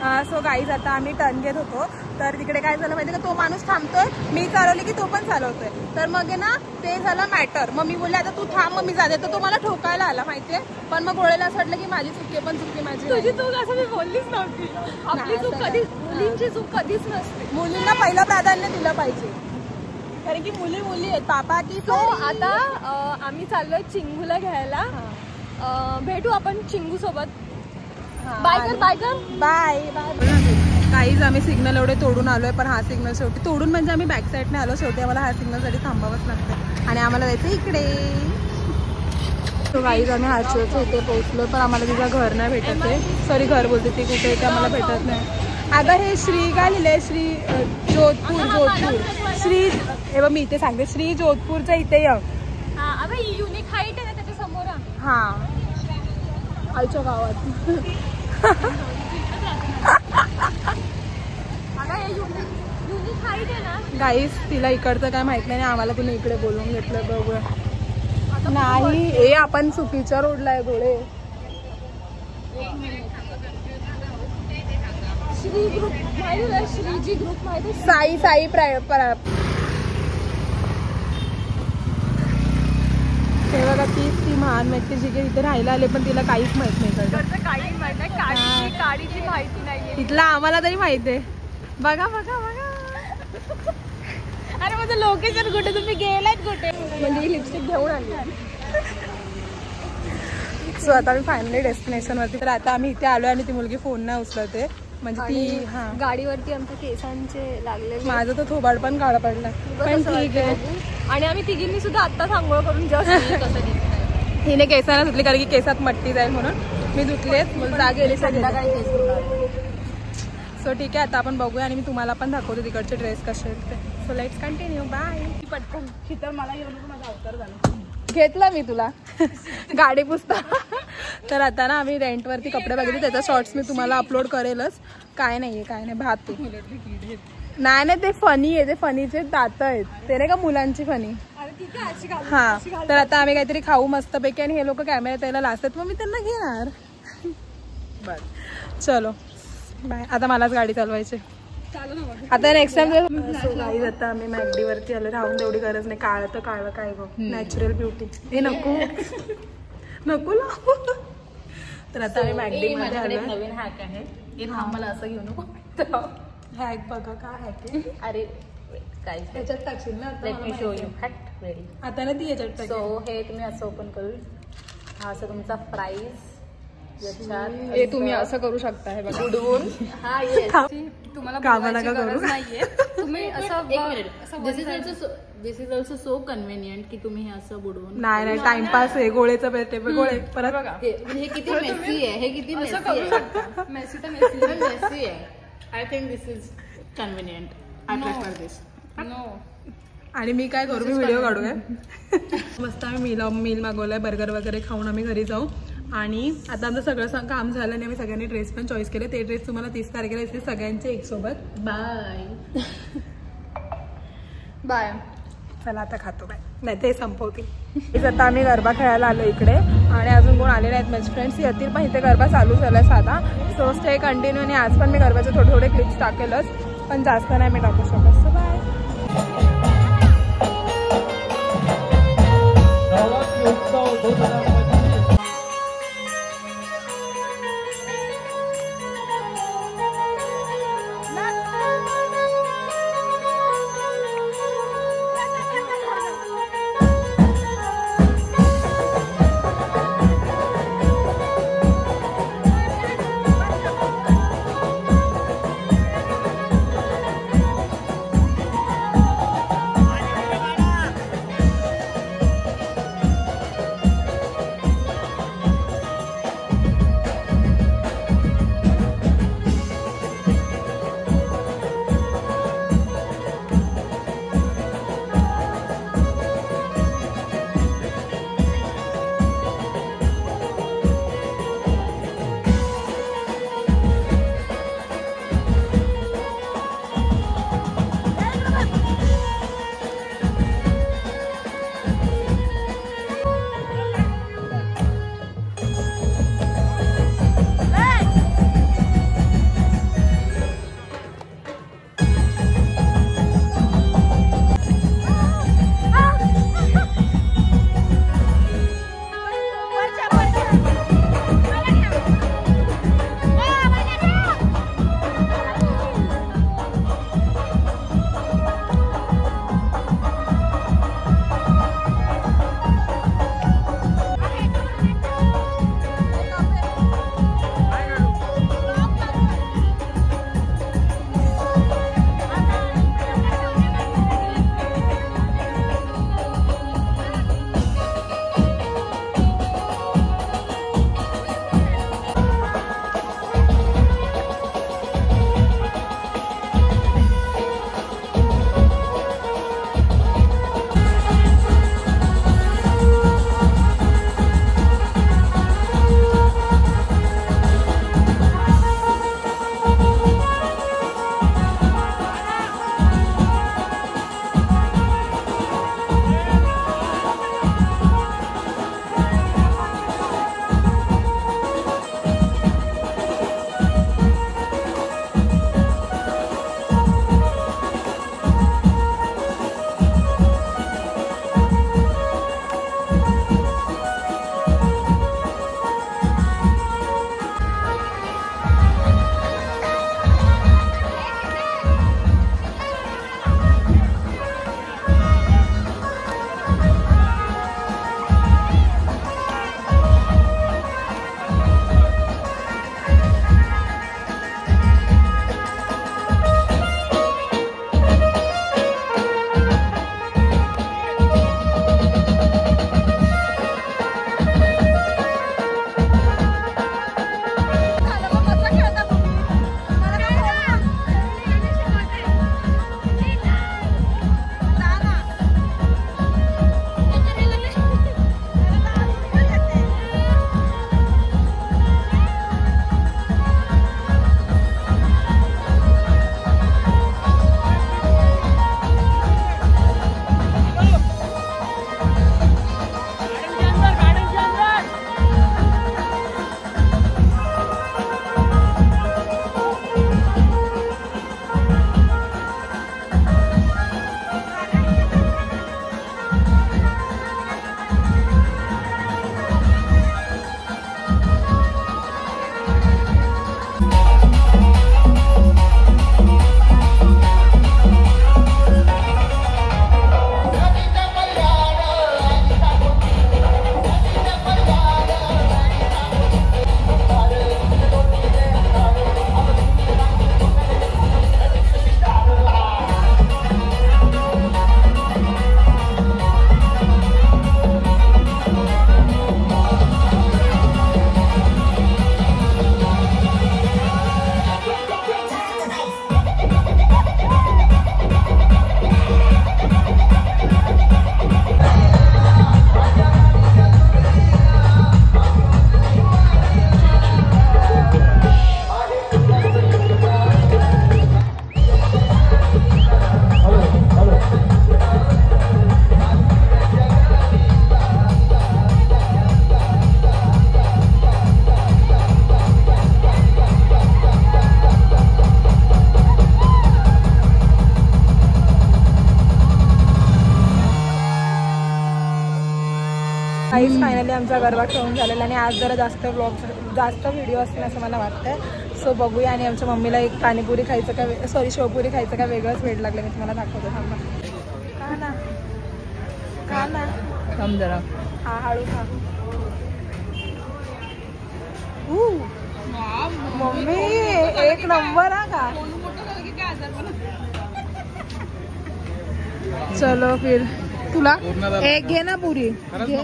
So guys आता आम्ही turn घेत होतो, तर तिकडे काय झालं माहिती का, तो माणूस थांबतोय, मी चालवली की तो पण चालवतोय, तर मग आहे ना ते झालं मॅटर. मग मी बोलले आता तू थांब, मग मी जाते, तर तो मला ठोकायला आला माहितीये. पण मग गोळेला असं वाटलं की माझी चुकी आहे, पण चुकी माझी तुझी चूक असं मी बोललीच नव्हती. आपली चूक कधीच, मुलींची चूक कधीच नसते. मुलींना पहिलं प्राधान्य दिलं पाहिजे, कारण की मुली मुली आहेत. पापा की तो आता आम्ही चाललोय चिंगूला घ्यायला. भेटू आपण चिंगू सोबत. बाय कर बाय कर बाय बाय. काहीच आम्ही सिग्नल एवढे तोडून आलोय, पण हा सिग्नल शेवटी तोडून म्हणजे आम्ही बॅक साईडने आलो, शेवटी आम्हाला हा सिग्नलसाठी थांबावंच लागतं आणि आम्हाला जायचं इकडे. तो काहीच आम्ही हातशेवरचं इथे पोहोचलो, पण आम्हाला तिचं घर नाही भेटत आहे. सॉरी घर बोलते ती कुठे ते आम्हाला भेटत नाही. अगं हे श्री काय लिहिलंय, श्री जोधपूर श्री, हे बघ मी इथे सांगते श्री जोधपूरच्या इथे य युनिक हाईट आहे ना त्याच्या समोर. हा आईच्या गावात. गाईस तिला इकडचं काय माहित नाही, आम्हाला तिने इकडे बोलवून घेतलं. बघूया. नाही हे आपण चुकीच्या रोडला आहे गोळे. श्री ग्रुप माहिती, श्रीजी ग्रुप माहिती, साई साई ते बघा ती महान व्यक्ती जी काही इथे राहायला आले, पण तिला काहीच माहित नाही. काही माहित नाही, काडीची माहिती नाहीये. तिथला आम्हाला तरी माहिती आहे. बघा बघा बघा. अरे माझं लोकेशन कुठे, तुम्ही गेलात कुठे? म्हणजे ही लिपस्टिक घेऊन आली. सो आता मी फायनली डेस्टिनेशन वरती. तर आता आम्ही इथे आलोय आणि ती मुलगी फोन नाही उचलते, म्हणजे ती गाडीवरती आमच्या केसांचे लागले. माझं तर थोबाड पण काळा पडला, पण ठीक आहे. आणि आम्ही तिघींनी सुद्धा आत्ताच आंघोळ करून कसं हिने केसांना धुतली, कारण की केसात मट्टी जाईल म्हणून मी धुतलेत. मला जाग गेली सगळी. सो ठीक आहे, आता आपण बघूया आणि मी तुम्हाला पण दाखवते तिकडचे ड्रेस कसे आहेत ते. So let's continue. बाय. पटकन शीतल मला येऊ नको, माझा अवतार झाला. घेतला मी तुला गाडी पुसता. तर आता ना आम्ही रेंटवरती कपडे बघितले, त्याचा शॉर्ट्स मी तुम्हाला अपलोड करेलच. काय नाहीये काय नाही, भात नाही नाही, ते फनी आहे, ते फनीचे दात आहेत, ते नाही का मुलांची फनी. हा तर आता आम्ही काहीतरी खाऊ मस्तपैकी, आणि हे लोक कॅमेरा त्याला लाजतात, मग मी त्यांना घेणार. बर चलो बाय. आता मलाच गाडी चालवायची आता नेक्स्ट टाइम. आता आम्ही मॅगडी वरती आलो, राहून तेवढी गरज नाही. काळ तर काळ काय गो, नॅचरल ब्युटी. हे नको नको लावू. तर आता आम्ही मॅगडी मध्ये आलो. नवीन हॅक आहे, मला असं घेऊ नको. हॅक बघा काय हॅक. अरे काय त्याच्यात टाकशील ना. Let me show you. Hat ready. आता ना ती याच्यात. सो हे तुम्ही असं ओपन करून, हा असं तुमचा प्राइस हे तुम्ही असं करू शकता. हे बघा बुडवून. हा येस, तुम्हाला कामाला का करू नाहीये तुम्ही असं. दिस इज ऑल्सो सो कन्व्हिनियंट की तुम्ही हे असं बुडवून. नाही नाही टाइमपास आहे. गोळेचं पेटे गोळे परत बघा. हे किती मेसी आहे, हे किती मेसी आहे. मेसी तर मेसी आहे. I think this is convenient. I prefer this. No. आणि मी काय करू, मी व्हिडिओ काढू काय. मस्त आम्ही मील मागवलाय, बर्गर वगैरे खाऊन आम्ही घरी जाऊ. आणि आता आमचं सगळं काम झालं आणि आम्ही सगळ्यांनी ड्रेस पण चॉईस केले. ते ड्रेस तुम्हाला 30 तारखेला येते सगळ्यांचे एक सोबत. Bye bye. चला आता खातो बाय, नाही ते संपवतील. आता आम्ही गरबा खेळायला आलो इकडे, आणि अजून कोण आले नाहीत माझे फ्रेंड्स. येतील पण इथे गरबा चालू झालाय साधा. So stay continue. आणि आज पण मी गरबाचे थोडे थोडे क्लिप्स टाकेलच, पण जास्त नाही मी टाकू शकत. So bye. गाईज फायनली आमचा गरबा खेळून झालेला आणि आज जरा जास्त व्हिडिओ असतील असं मला वाटतंय. सो बघूया. आणि आमच्या मम्मीला एक पाणीपुरी खायचं का सॉरी शेवपुरी खायचं का वेगळंच वेळ लागलं. मी तुम्हाला दाखवतो थांबा. का ना थांब जरा. हा हळू खा. मम्मी एक नंबर हा का. चलो फिर तुला एक घे ना पुरी घे.